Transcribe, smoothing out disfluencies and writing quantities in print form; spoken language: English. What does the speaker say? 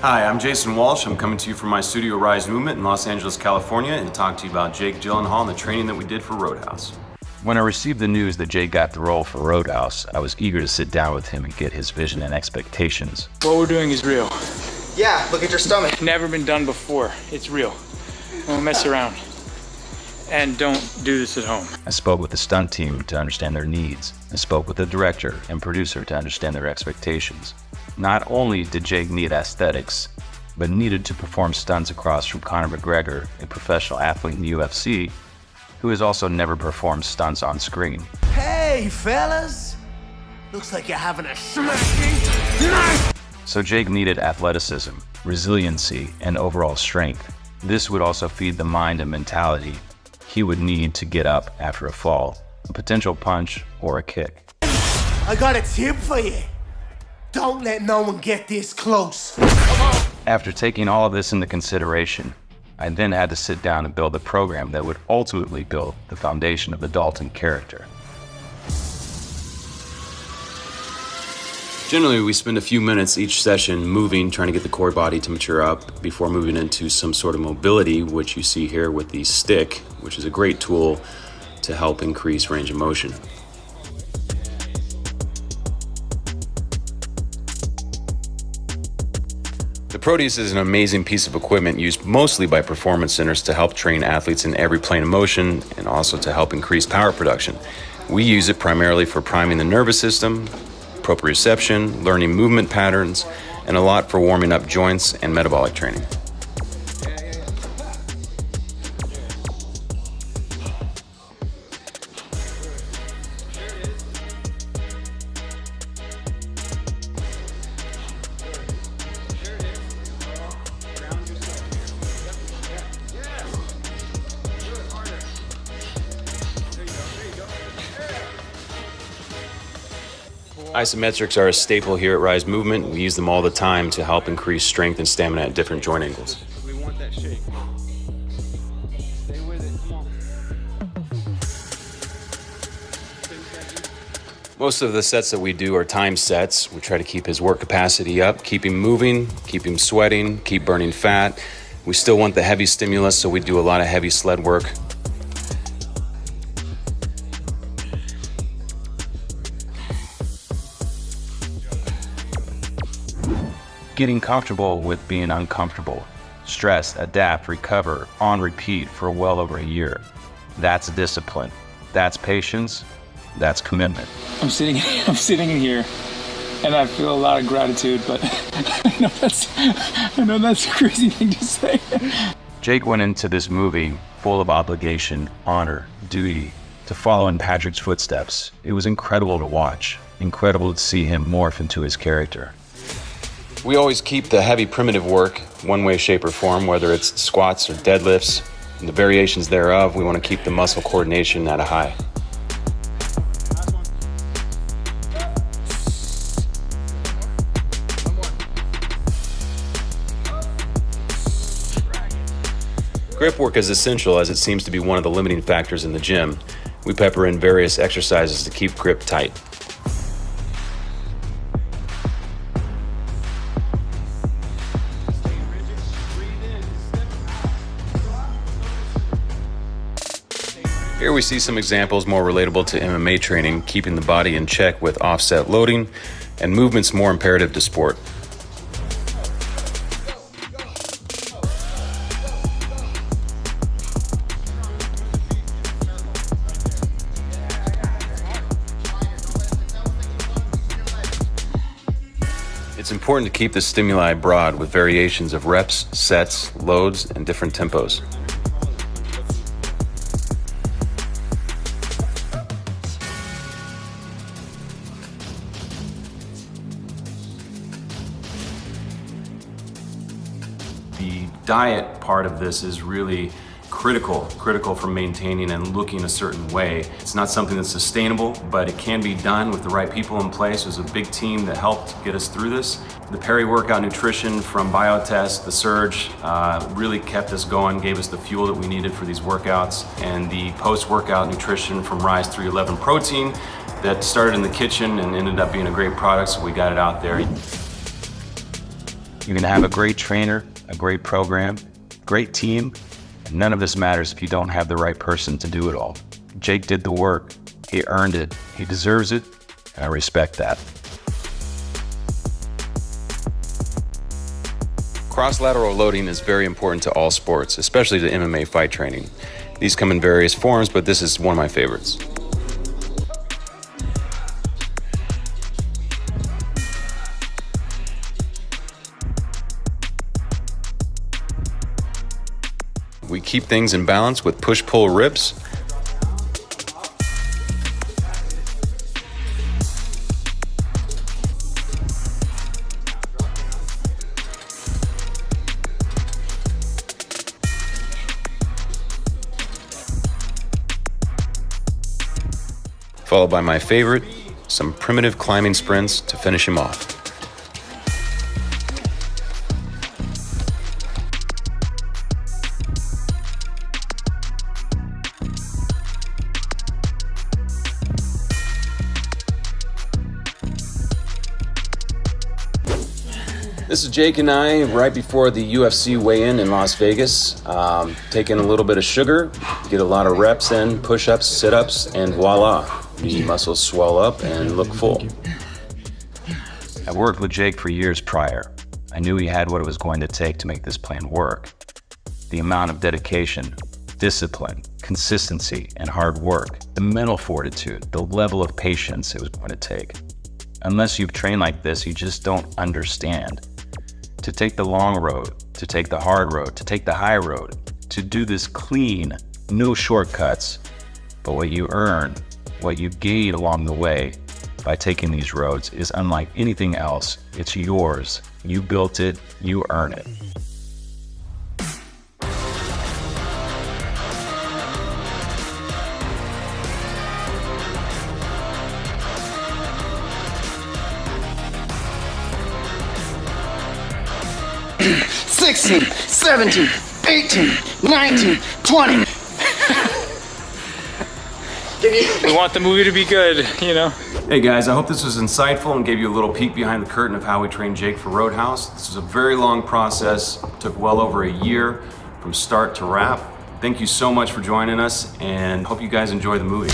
Hi, I'm Jason Walsh. I'm coming to you from my studio Rise Movement in Los Angeles, California, and to talk to you about Jake Gyllenhaal and the training that we did for Roadhouse. When I received the news that Jake got the role for Roadhouse, I was eager to sit down with him and get his vision and expectations. What we're doing is real. Yeah, look at your stomach. Never been done before. It's real. Don't mess around. And don't do this at home. I spoke with the stunt team to understand their needs. I spoke with the director and producer to understand their expectations. Not only did Jake need aesthetics, but needed to perform stunts across from Conor McGregor, a professional athlete in the UFC, who has also never performed stunts on screen. Hey, fellas! Looks like you're having a smashing night! So Jake needed athleticism, resiliency, and overall strength. This would also feed the mind and mentality he would need to get up after a fall, a potential punch, or a kick. I got a tip for you. Don't let no one get this close. After taking all of this into consideration, I then had to sit down and build a program that would ultimately build the foundation of the Dalton character. Generally, we spend a few minutes each session moving, trying to get the core body to mature up before moving into some sort of mobility, which you see here with the stick, which is a great tool to help increase range of motion. The Proteus is an amazing piece of equipment used mostly by performance centers to help train athletes in every plane of motion and also to help increase power production. We use it primarily for priming the nervous system, proprioception, learning movement patterns, and a lot for warming up joints and metabolic training. Isometrics are a staple here at Rise Movement. We use them all the time to help increase strength and stamina at different joint angles. We want that shake. Stay with it, come on. Most of the sets that we do are time sets. We try to keep his work capacity up, keep him moving, keep him sweating, keep burning fat. We still want the heavy stimulus, so we do a lot of heavy sled work. Getting comfortable with being uncomfortable. Stress, adapt, recover, on repeat for well over a year. That's discipline. That's patience. That's commitment. I'm sitting in here, and I feel a lot of gratitude, but I know that's a crazy thing to say. Jake went into this movie full of obligation, honor, duty, to follow in Patrick's footsteps. It was incredible to watch, incredible to see him morph into his character. We always keep the heavy primitive work one way, shape, or form, whether it's squats or deadlifts, and the variations thereof. We want to keep the muscle coordination at a high. Grip work is essential as it seems to be one of the limiting factors in the gym. We pepper in various exercises to keep grip tight. Here we see some examples more relatable to MMA training, keeping the body in check with offset loading and movements more imperative to sport. It's important to keep the stimuli broad with variations of reps, sets, loads, and different tempos. The diet part of this is really critical for maintaining and looking a certain way. It's not something that's sustainable, but it can be done with the right people in place. There's a big team that helped get us through this. The peri-workout nutrition from Biotest, the Surge, really kept us going, gave us the fuel that we needed for these workouts. And the post-workout nutrition from Rise 311 Protein that started in the kitchen and ended up being a great product, so we got it out there. You can have a great trainer, a great program, great team, and none of this matters if you don't have the right person to do it all. Jake did the work. He earned it. He deserves it, and I respect that. Cross-lateral loading is very important to all sports, especially to MMA fight training. These come in various forms, but this is one of my favorites. We keep things in balance with push-pull rips. Followed by my favorite, some primitive climbing sprints to finish him off. This is Jake and I right before the UFC weigh-in in Las Vegas. Taking a little bit of sugar, get a lot of reps in, push-ups, sit-ups, and voila, the muscles swell up and look full. I worked with Jake for years prior. I knew he had what it was going to take to make this plan work. The amount of dedication, discipline, consistency, and hard work, the mental fortitude, the level of patience it was going to take. Unless you've trained like this, you just don't understand. To take the long road, to take the hard road, to take the high road, to do this clean, no shortcuts, but what you earn, what you gain along the way by taking these roads is unlike anything else. It's yours. You built it, you earn it. $16, 17, 18, 19, 20. We want the movie to be good, you know? Hey guys, I hope this was insightful and gave you a little peek behind the curtain of how we trained Jake for Roadhouse. This was a very long process, took well over a year from start to wrap. Thank you so much for joining us and hope you guys enjoy the movie.